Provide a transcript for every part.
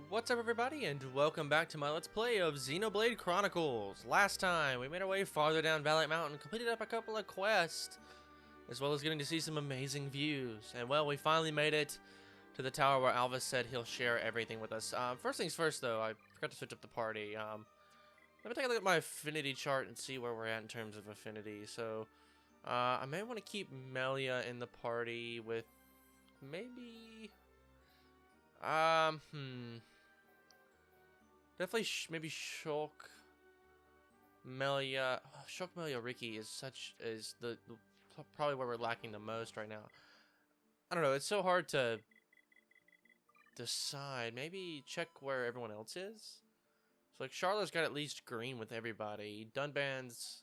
What's up everybody, and welcome back to my Let's Play of Xenoblade Chronicles. Last time, we made our way farther down Valiant Mountain, completed up a couple of quests, as well as getting to see some amazing views. And well, we finally made it to the tower where Alvis said he'll share everything with us. First things first though, I forgot to switch up the party. Let me take a look at my affinity chart and see where we're at in terms of affinity. So, I may want to keep Melia in the party with maybe... Definitely maybe Shulk, Melia. Shulk, Melia, Ricky is probably where we're lacking the most right now. I don't know. It's so hard to decide. Maybe check where everyone else is. So like Charlotte's got at least green with everybody. Dunban's.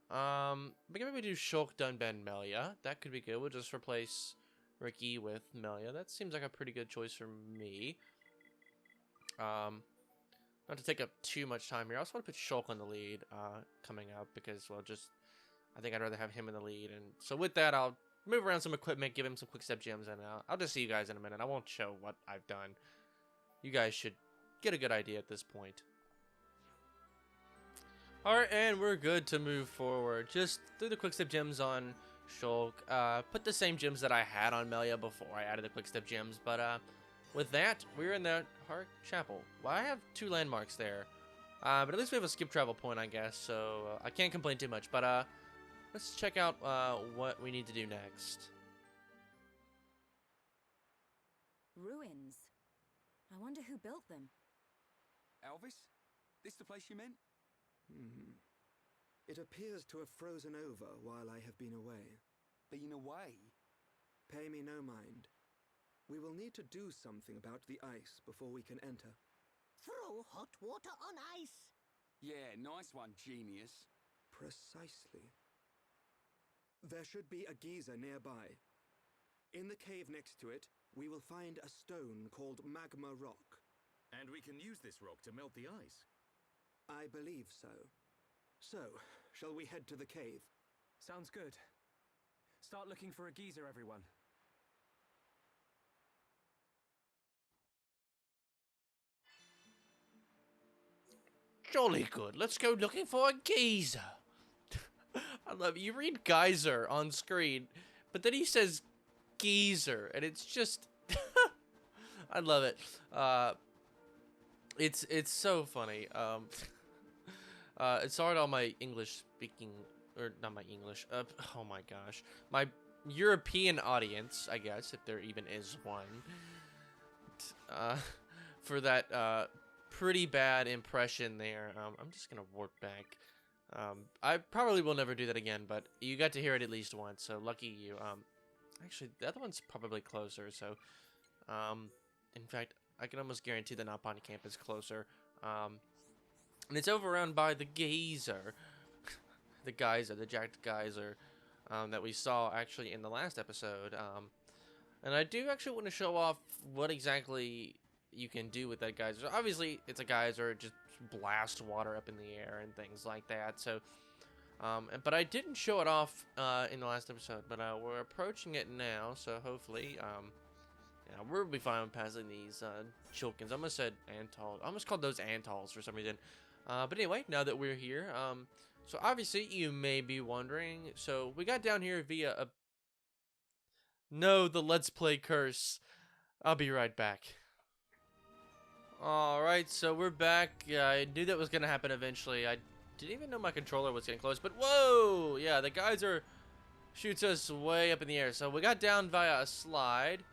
We can maybe do Shulk, Dunban, Melia. That could be good. We'll just replace Ricky with Melia. That seems like a pretty good choice for me. Not to take up too much time here. I also want to put Shulk on the lead coming up because, well, I think I'd rather have him in the lead. And so with that, I'll move around some equipment, give him some quick step gems, and I'll just see you guys in a minute. I won't show what I've done. You guys should get a good idea at this point. Alright, and we're good to move forward. Just threw the quick step gems on Shulk. Put the same gems that I had on Melia before I added the quick step gems, but with that, we're in the Heart Chapel. Well, I have two landmarks there, but at least we have a skip travel point, I guess, so I can't complain too much. But let's check out what we need to do next. Ruins. I wonder who built them. Alvis? This the place you meant? It appears to have frozen over while I have been away. Been away? Pay me no mind. We will need to do something about the ice before we can enter. Throw hot water on ice. Yeah, nice one, genius. Precisely. There should be a geyser nearby. In the cave next to it, we will find a stone called magma rock. And we can use this rock to melt the ice. I believe so. So, shall we head to the cave? Sounds good. Start looking for a geyser, everyone. Jolly good. Let's go looking for a geyser. I love it. You read geyser on screen, but then he says geyser, and it's just... I love it. It's so funny. It's hard on my English speaking, or not my English. Oh my gosh, my European audience, I guess, if there even is one. For that pretty bad impression there. I'm just gonna warp back. I probably will never do that again, but you got to hear it at least once, so lucky you. Actually, the other one's probably closer. So, in fact, I can almost guarantee the Napani camp is closer. And it's over around by the geyser. the jacked geyser, that we saw actually in the last episode. And I do actually want to show off what exactly you can do with that geyser. Obviously, it's a geyser, it just blasts water up in the air and things like that. So, but I didn't show it off in the last episode, but we're approaching it now, so hopefully, yeah, we'll be fine passing these Chilkins. I almost said Antals. I almost called those Antals for some reason. But anyway, now that we're here, so obviously you may be wondering. So we got down here via a... No, the Let's Play curse. I'll be right back. Alright, so we're back. I knew that was going to happen eventually. I didn't even know my controller was getting close, but whoa! Yeah, the geyser shoots us way up in the air. So we got down via a slide.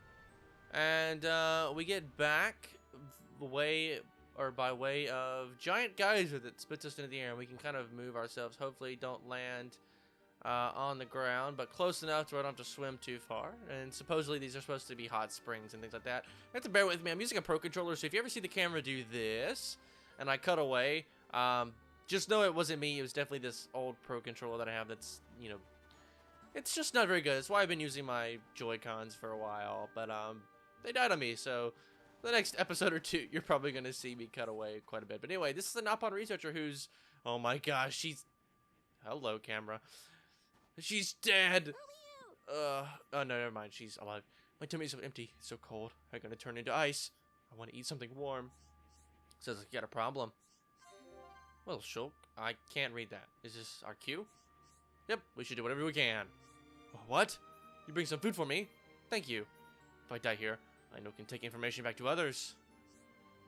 And we get back by way of giant geyser that spits us into the air, and we can kind of move ourselves. Hopefully don't land on the ground, but close enough to where I don't have to swim too far. And supposedly these are supposed to be hot springs and things like that. You have to bear with me. I'm using a pro controller, so if you ever see the camera do this and I cut away, just know it wasn't me. It was definitely this old pro controller that I have that's, you know, it's just not very good. That's why I've been using my Joy-Cons for a while, but they died on me, so the next episode or two, you're probably going to see me cut away quite a bit. But anyway, this is a Napon researcher who's... Oh my gosh, she's... Hello, camera. She's dead! Oh, no, never mind. She's alive. My tummy's so empty. It's so cold. I'm going to turn into ice. I want to eat something warm. Says you got a problem. Well, Shulk, I can't read that. Is this our cue? Yep, we should do whatever we can. What? You bring some food for me? Thank you. If I die here, I know can take information back to others.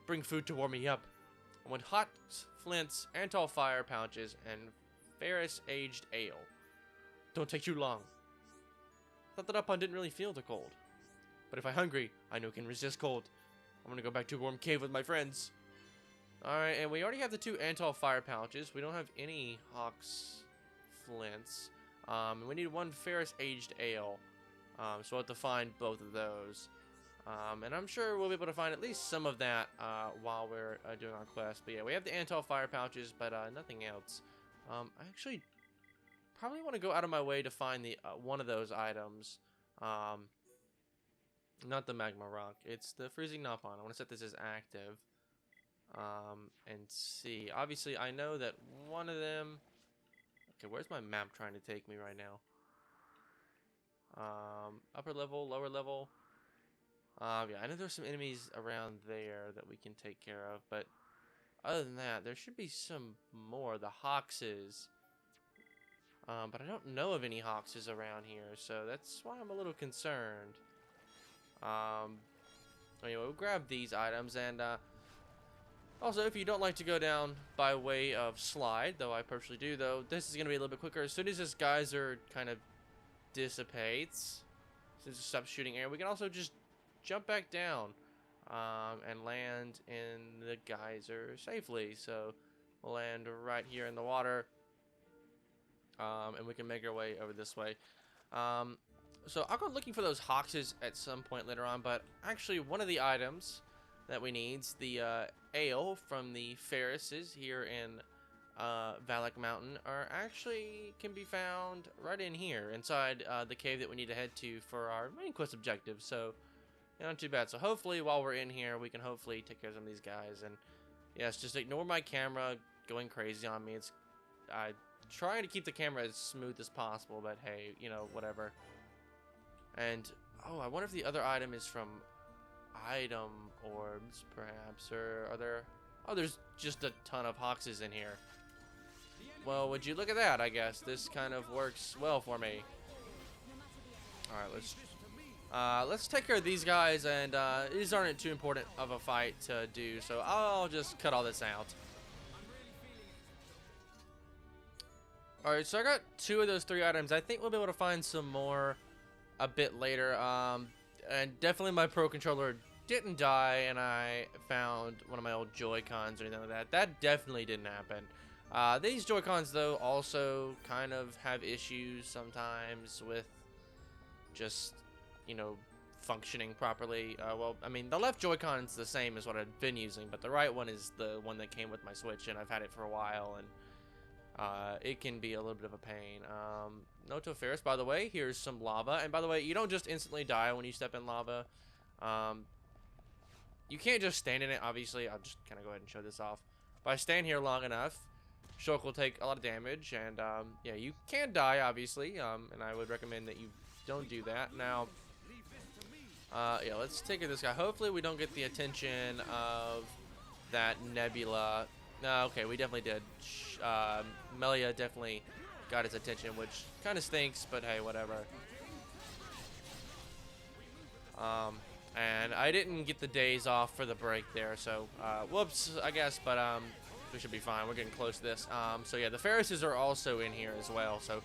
Bring food to warm me up. I want hot flints, Antol fire pouches, and Ferris-aged ale. Don't take too long. Thought that Upon didn't really feel the cold. But if I'm hungry, I know can resist cold. I'm gonna go back to a warm cave with my friends. Alright, and we already have the 2 Antol fire pouches. We don't have any Hawk's flints. And we need 1 Ferris-aged ale. So we'll have to find both of those. And I'm sure we'll be able to find at least some of that while we're doing our quest. But yeah, we have the Antol fire pouches, but nothing else. I actually probably want to go out of my way to find the one of those items. Not the magma rock. It's the freezing Napon. I want to set this as active. And see. Obviously, I know that one of them... Okay, where's my map trying to take me right now? Upper level, lower level. Yeah, I know there's some enemies around there that we can take care of, but other than that, there should be some more. The Hawkses. But I don't know of any Hawkses around here, so that's why I'm a little concerned. Anyway, we'll grab these items, and also, if you don't like to go down by way of slide, though I personally do, though, this is going to be a little bit quicker. As soon as this geyser kind of dissipates, since it stops shooting air, we can also just jump back down and land in the geyser safely. So we'll land right here in the water, and we can make our way over this way. So I'll go looking for those Hawkses at some point later on, but actually one of the items that we need is the ale from the Ferrises here in Valak Mountain can be found right in here inside the cave that we need to head to for our main quest objective. So yeah, not too bad. So hopefully while we're in here, we can hopefully take care of some of these guys. And yes, just ignore my camera going crazy on me. It's trying to keep the camera as smooth as possible, but hey, you know, whatever. And oh, I wonder if the other item is from item orbs, perhaps, or are there... Oh, there's just a ton of Hawkses in here. Well, would you look at that? I guess this kind of works well for me. All right, let's take care of these guys, and these aren't too important of a fight to do, so I'll just cut all this out. All right, so I got 2 of those 3 items. I think we'll be able to find some more a bit later. And definitely my Pro Controller didn't die, and I found one of my old Joy-Cons or anything like that. That definitely didn't happen. These Joy-Cons, though, also kind of have issues sometimes with just, you know, functioning properly. Well, I mean, the left Joy-Con's the same as what I've been using, but the right one is the one that came with my Switch, and I've had it for a while, and it can be a little bit of a pain. Noto Ferris, by the way, here's some lava. And by the way, you don't just instantly die when you step in lava. You can't just stand in it, obviously. I'll just kind of go ahead and show this off. If I stand here long enough, Shulk will take a lot of damage. And, yeah, you can die, obviously. And I would recommend that you don't do that. Now, yeah, let's take care of this guy. Hopefully we don't get the attention of that nebula. No, okay, we definitely did. Melia definitely got his attention, which kind of stinks, but hey, whatever. And I didn't get the days off for the break there, so whoops, I guess, but we should be fine. We're getting close to this. So yeah, the Ferrises are also in here as well, so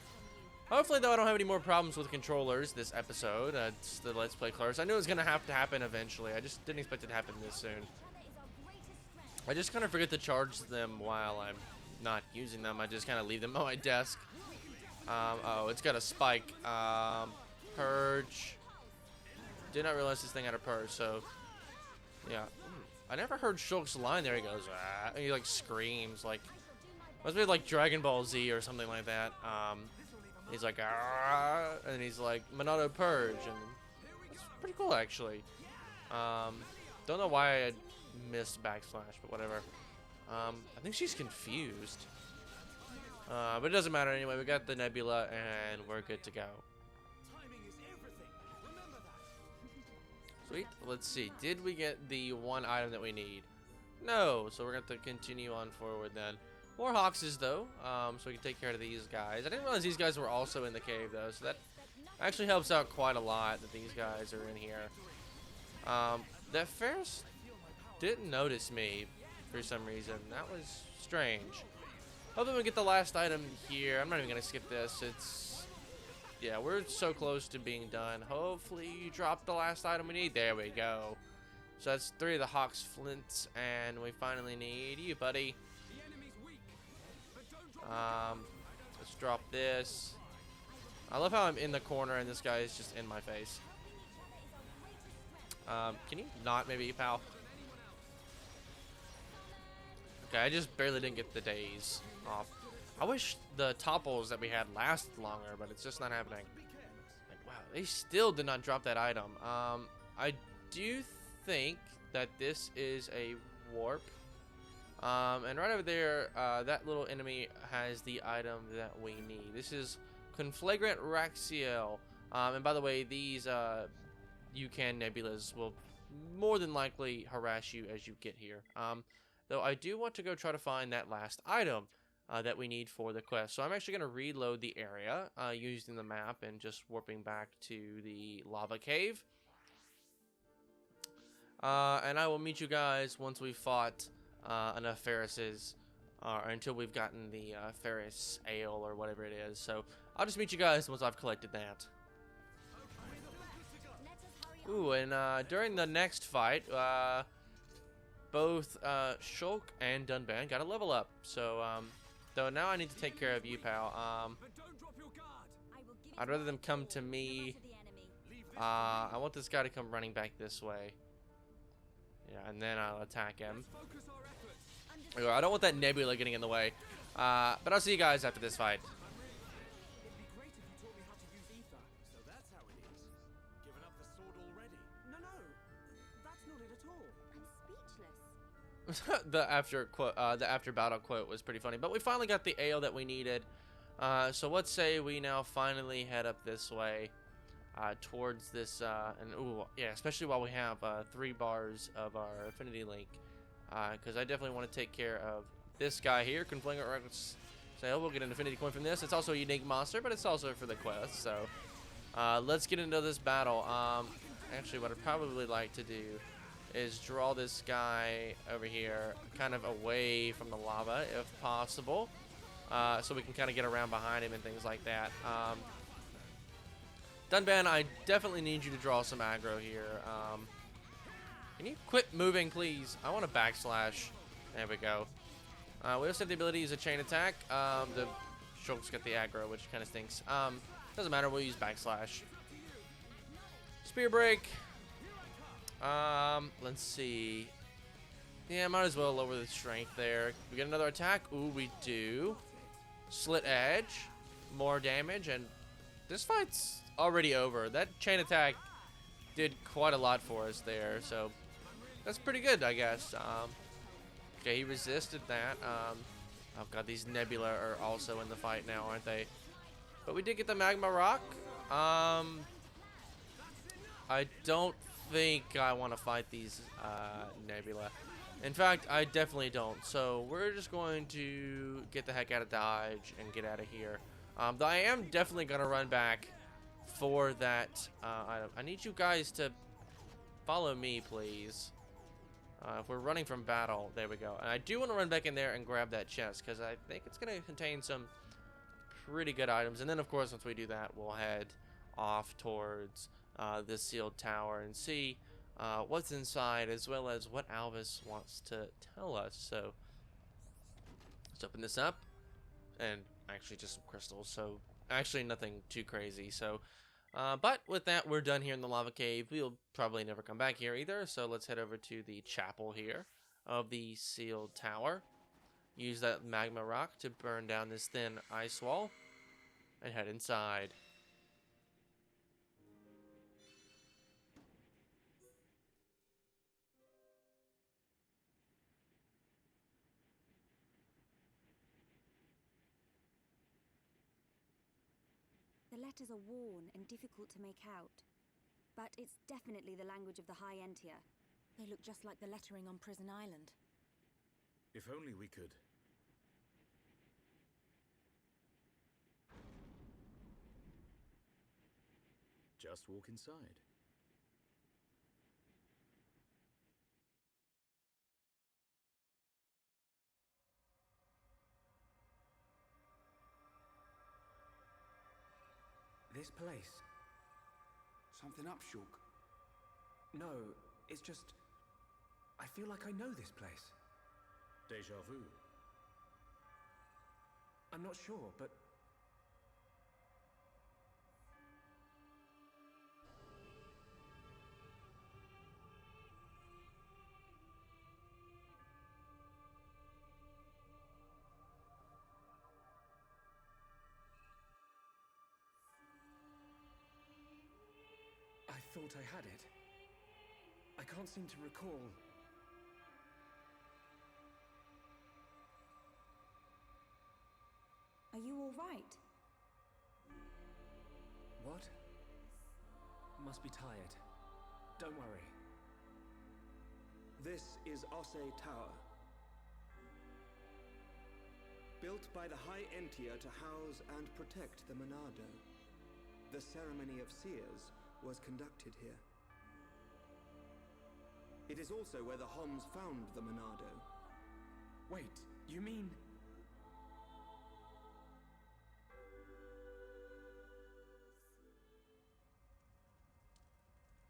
hopefully, though, I don't have any more problems with controllers this episode. It's the Let's Play Close. I knew it was going to have to happen eventually. I just didn't expect it to happen this soon. I just kind of forget to charge them while I'm not using them. I just kind of leave them on my desk. Oh, it's got a spike. Purge. Did not realize this thing had a purge, so yeah. I never heard Shulk's line there. He goes, ah, and he like screams, like, must be like Dragon Ball Z or something like that. He's like, ah, and he's like, Monado Purge, and it's pretty cool actually. Don't know why I missed backslash, but whatever. I think she's confused. But it doesn't matter anyway. We got the nebula, and we're good to go. Sweet. Let's see. Did we get the one item that we need? No. So we're going to have to continue on forward then. More Hoxes though, so we can take care of these guys. I didn't realize these guys were also in the cave though, so that actually helps out quite a lot that these guys are in here. That Ferris didn't notice me for some reason. That was strange. Hopefully we get the last item here. I'm not even going to skip this. Yeah, we're so close to being done. Hopefully you drop the last item we need. There we go. So that's 3 of the Hawk's Flints, and we finally need you, buddy. Let's drop this. I love how I'm in the corner and this guy is just in my face. Can you not maybe, pal? Okay, I just barely didn't get the days off. I wish the topples that we had lasted longer, but it's just not happening. Like, wow, they still did not drop that item. I do think that this is a warp. And right over there, that little enemy has the item that we need. This is Conflagrant Raxiel. And by the way, these Yukan Nebulas will more than likely harass you as you get here. Though I do want to go try to find that last item that we need for the quest. So I'm actually going to reload the area using the map and just warping back to the lava cave. And I will meet you guys once we've fought enough Ferrises, until we've gotten the Ferris Ale or whatever it is. So I'll just meet you guys once I've collected that. Ooh, and during the next fight, both Shulk and Dunban got a level up. So though now I need to take care of you, pal. I'd rather them come to me. I want this guy to come running back this way. Yeah, and then I'll attack him. I don't want that nebula getting in the way. But I'll see you guys after this fight. The after battle quote was pretty funny, but we finally got the ale that we needed. So let's say we now finally head up this way towards this, and ooh, yeah, especially while we have 3 bars of our affinity link, because I definitely want to take care of this guy here, Conflagrant Records. So we'll get an affinity coin from this. It's also a unique monster, but it's also for the quest. So let's get into this battle. Actually, what I'd probably like to do is draw this guy over here kind of away from the lava if possible, so we can kind of get around behind him and things like that. Dunban, I definitely need you to draw some aggro here. Can you quit moving, please? I want a backslash. There we go. We also have the ability to use a chain attack. The Shulk's got the aggro, which kind of stinks. Doesn't matter, we'll use backslash. Spear break. Let's see. Yeah, might as well lower the strength there. We get another attack. Ooh, we do. Slit edge. More damage, and this fight's already over. That chain attack did quite a lot for us there, so that's pretty good, I guess. Okay, he resisted that. Oh god, these Nebula are also in the fight now, aren't they? But we did get the Magma Rock. I don't think I want to fight these Nebula. In fact, I definitely don't. So we're just going to get the heck out of Dodge and get out of here. Though I am definitely going to run back for that item. I need you guys to follow me, please. If we're running from battle, there we go. And I do want to run back in there and grab that chest, because I think it's going to contain some pretty good items. And then, of course, once we do that, we'll head off towards this sealed tower and see what's inside, as well as what Alvis wants to tell us. So let's open this up, and actually just some crystals, so actually nothing too crazy. So but with that, we're done here in the lava cave. We'll probably never come back here either, so let's head over to the chapel here of the sealed tower, use that magma rock to burn down this thin ice wall, and head inside. The letters are worn and difficult to make out, but it's definitely the language of the High Entia. They look just like the lettering on Prison Island. If only we could. Just walk inside. This place. Something up, Shulk? No, it's just... I feel like I know this place. Deja vu. I'm not sure, but... I thought I had it. I can't seem to recall... Are you all right? What? Must be tired. Don't worry. This is Ose Tower. Built by the High Entia to house and protect the Monado. The ceremony of Seers was conducted here. It is also where the Homs found the Monado. Wait, you mean...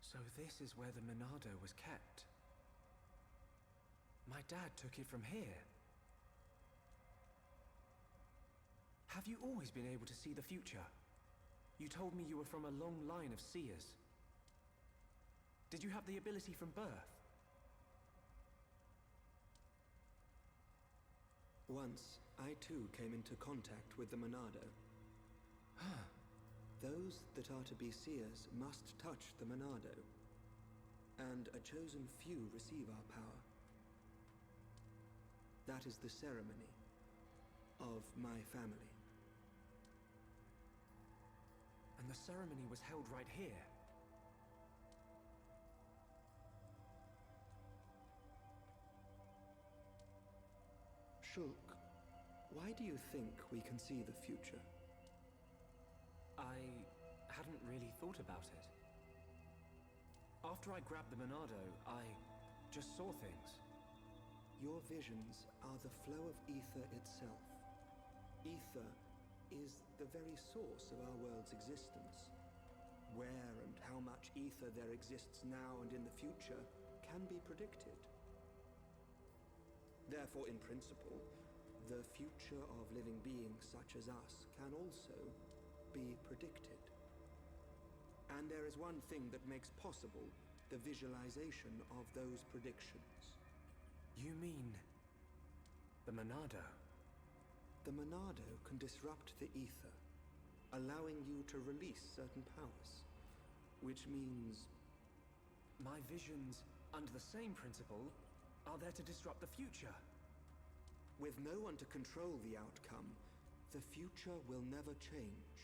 So this is where the Monado was kept. My dad took it from here. Have you always been able to see the future? You told me you were from a long line of seers. Did you have the ability from birth? Once, I too came into contact with the Monado. Those that are to be seers must touch the Monado, and a chosen few receive our power. That is the ceremony of my family. And the ceremony was held right here. Shulk, why do you think we can see the future? I hadn't really thought about it. After I grabbed the Monado, I just saw things. Your visions are the flow of ether itself. Ether is the very source of our world's existence. Where and how much ether there exists now and in the future can be predicted. Therefore, in principle, the future of living beings such as us can also be predicted. And there is one thing that makes possible the visualization of those predictions. You mean... the Monado? The Monado can disrupt the ether, allowing you to release certain powers, which means... My visions, under the same principle, are there to disrupt the future. With no one to control the outcome, the future will never change.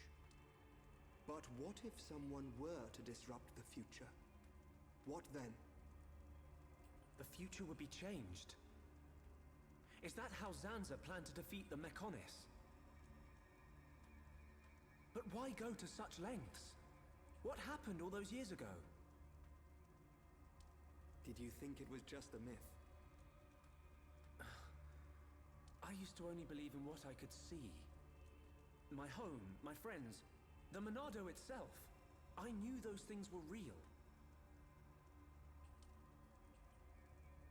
But what if someone were to disrupt the future? What then? The future would be changed. Is that how Zanza planned to defeat the Mechonis? But why go to such lengths? What happened all those years ago? Did you think it was just a myth? I used to only believe in what I could see. My home, my friends, the Monado itself. I knew those things were real.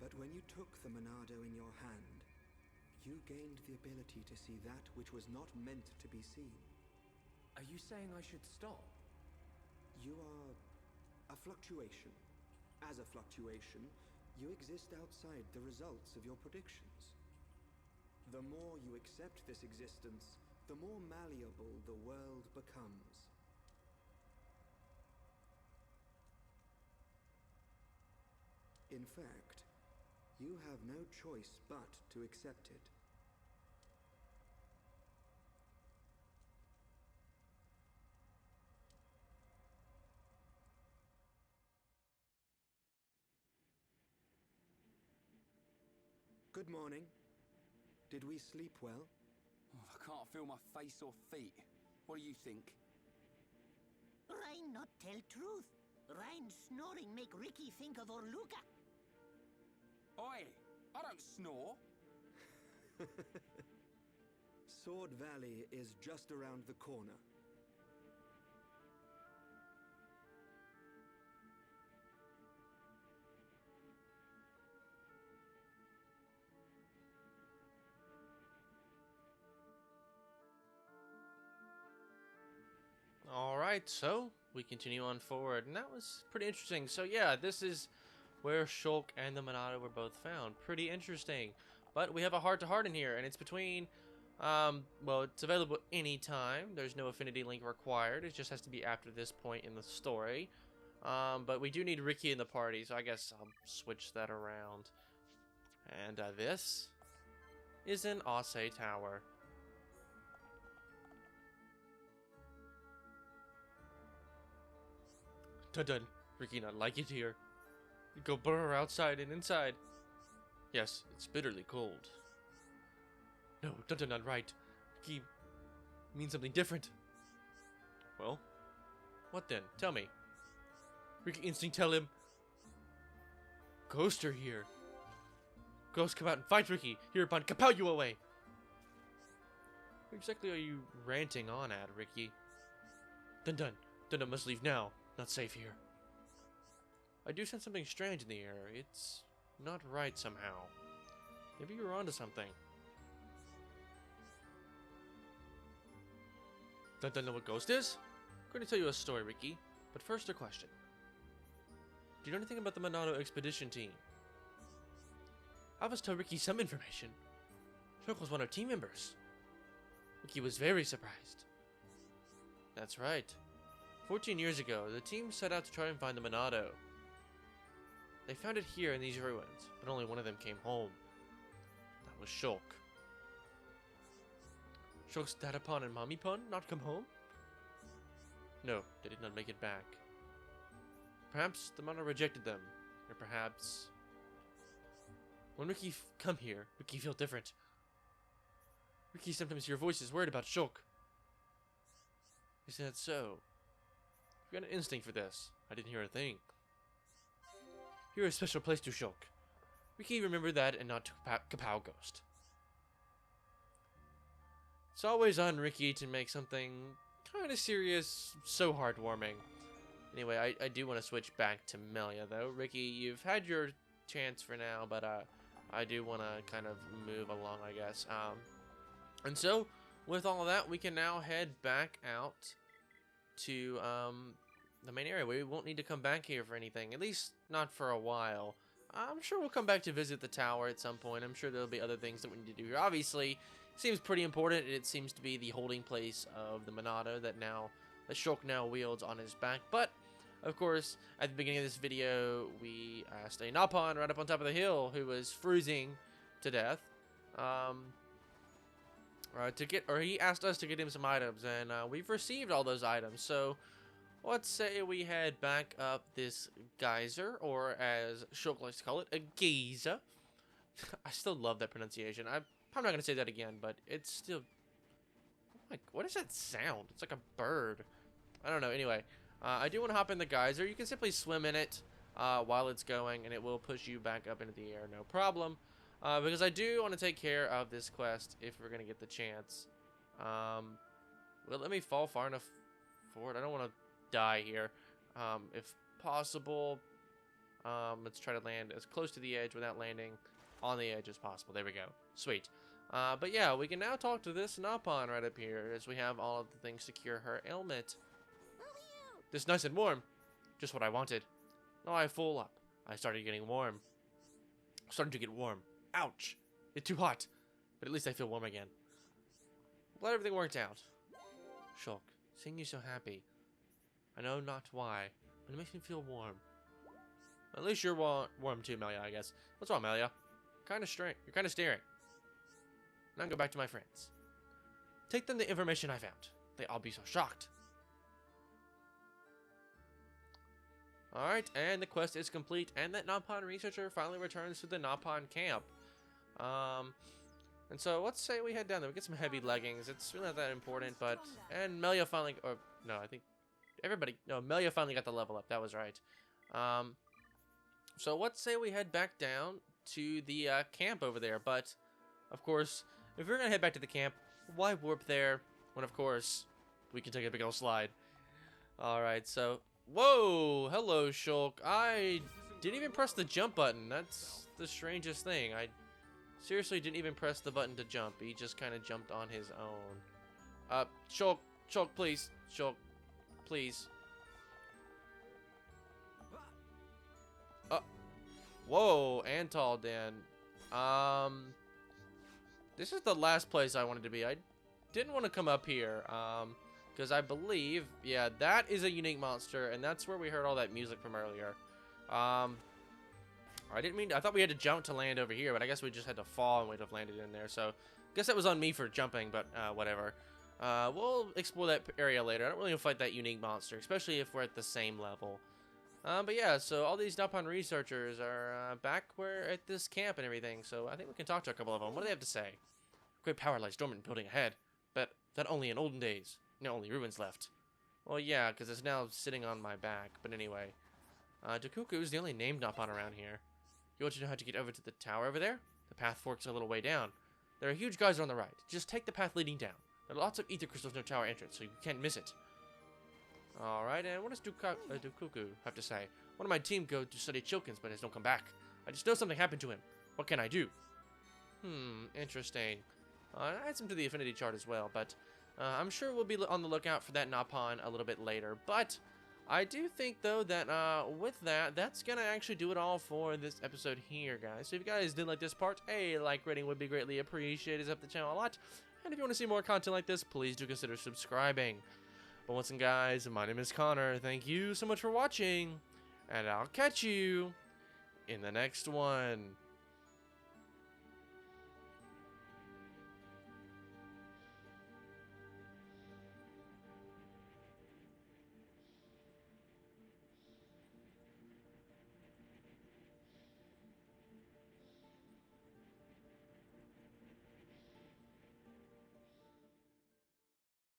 But when you took the Monado in your hand, you gained the ability to see that which was not meant to be seen. Are you saying I should stop? You are a fluctuation. As a fluctuation, you exist outside the results of your predictions. The more you accept this existence, the more malleable the world becomes. In fact, you have no choice but to accept it. Good morning. Did we sleep well? Oh, I can't feel my face or feet. What do you think? Ryan not tell truth. Ryan snoring make Ricky think of Orluka. Oi! I don't snore. Sword Valley is just around the corner. Alright, so we continue on forward, and that was pretty interesting. So yeah, this is where Shulk and the Monado were both found. Pretty interesting. But we have a heart-to-heart in here, and it's between, well, it's available anytime. There's no affinity link required. It just has to be after this point in the story. But we do need Ricky in the party, so I guess I'll switch that around. And this is an Ose Tower. Dun dun. Ricky not like it here. Go burr outside and inside. Yes, it's bitterly cold. No, dun dun not right. Ricky means something different. Well, what then? Tell me. Ricky instinct tell him. Ghosts are here. Ghosts come out and fight Ricky. Hereupon kapow you away. What exactly are you ranting on at, Ricky? Dun dun. Dun dun must leave now. Not safe here. I do sense something strange in the air. It's not right somehow. Maybe you're onto something. Don't know what ghost is? I'm going to tell you a story, Ricky. But first a question. Do you know anything about the Monado expedition team? Alvis told Ricky some information. Shulk was one of our team members. Ricky was very surprised. That's right. 14 years ago, the team set out to try and find the Monado. They found it here in these ruins, but only one of them came home. That was Shulk. Shulk's Dadapon and Mommypon not come home? No, they did not make it back. Perhaps the Monado rejected them, or perhaps... When Ricky come here, Ricky feel different. Ricky sometimes hear voices worried about Shulk. Is that so? You got an instinct for this. I didn't hear a thing. You're a special place to Shulk. Ricky remembered that and not to Kapow Ghost. It's always on Ricky to make something kind of serious so heartwarming. Anyway, I do want to switch back to Melia though. Ricky, you've had your chance for now, but I do want to kind of move along, I guess. And so, with all of that, we can now head back out to the main area. We won't need to come back here for anything, at least not for a while. I'm sure we'll come back to visit the tower at some point. I'm sure there'll be other things that we need to do here. Obviously, it seems pretty important. It seems to be the holding place of the Monado that Shulk now wields on his back. But, of course, at the beginning of this video, we asked a Napon right up on top of the hill who was freezing to death. He asked us to get him some items, and we've received all those items. So, let's say we head back up this geyser, or as Shulk likes to call it, a geyser. I still love that pronunciation. I'm probably not going to say that again, but it's still... Like, what is that sound? It's like a bird. I don't know. Anyway, I do want to hop in the geyser. You can simply swim in it while it's going, and it will push you back up into the air, no problem. Because I do want to take care of this quest if we're going to get the chance. Well, let me fall far enough forward. I don't want to die here. If possible, let's try to land as close to the edge without landing on the edge as possible. There we go. Sweet. But yeah, we can now talk to this Napon right up here as we have all of the things to cure her ailment. This nice and warm. Just what I wanted. Now I full up. I started getting warm. Starting to get warm. Ouch. It's too hot. But at least I feel warm again. Glad everything worked out. Shulk, seeing you so happy. I know not why, but it makes me feel warm. At least you're warm too, Melia, I guess. What's wrong, Melia? You're kind of staring. Now go back to my friends. Take them the information I found. They all be so shocked. Alright, and the quest is complete, and that Napon researcher finally returns to the Napon camp. And so let's say we head down there. We get some heavy leggings. It's really not that important, but and Melia finally, or no, I think everybody, no, Melia finally got the level up. That was right. So let's say we head back down to the camp over there. But of course, if we're gonna head back to the camp, why warp there when, of course, we can take a big old slide? All right, so whoa, hello, Shulk. I didn't even press the jump button. That's the strangest thing. I seriously didn't even press the button to jump. He just kind of jumped on his own. Shulk, please. Shulk, please. Whoa, Antal Den. This is the last place I wanted to be. I didn't want to come up here, because I believe, yeah, that is a unique monster, and that's where we heard all that music from earlier. I didn't mean, I thought we had to jump to land over here, but I guess we just had to fall and we'd have landed in there, so I guess that was on me for jumping, but whatever. We'll explore that area later. I don't really want to fight that unique monster, especially if we're at the same level. But yeah, so all these Nopon researchers are back at this camp and everything, so I think we can talk to a couple of them. What do they have to say? Great power lies dormant building ahead, but that only in olden days. No, only ruins left. Well, yeah, because it's now sitting on my back, but anyway. Dakuku is the only named Nopon around here. You want to know how to get over to the tower over there? The path forks a little way down. There are huge geyser on the right. Just take the path leading down. There are lots of ether crystals near tower entrance, so you can't miss it. Alright, and what does Dakuku have to say? One of my team go to study Chilkins, but has not come back. I just know something happened to him. What can I do? Interesting. I add some to the affinity chart as well, but I'm sure we'll be on the lookout for that Nopon a little bit later. But I do think, though, that with that, that's going to actually do it all for this episode here, guys. So if you guys did like this part, a like rating would be greatly appreciated. It's helped the channel a lot. And if you want to see more content like this, please do consider subscribing. But once again, guys, my name is Connor. Thank you so much for watching, and I'll catch you in the next one.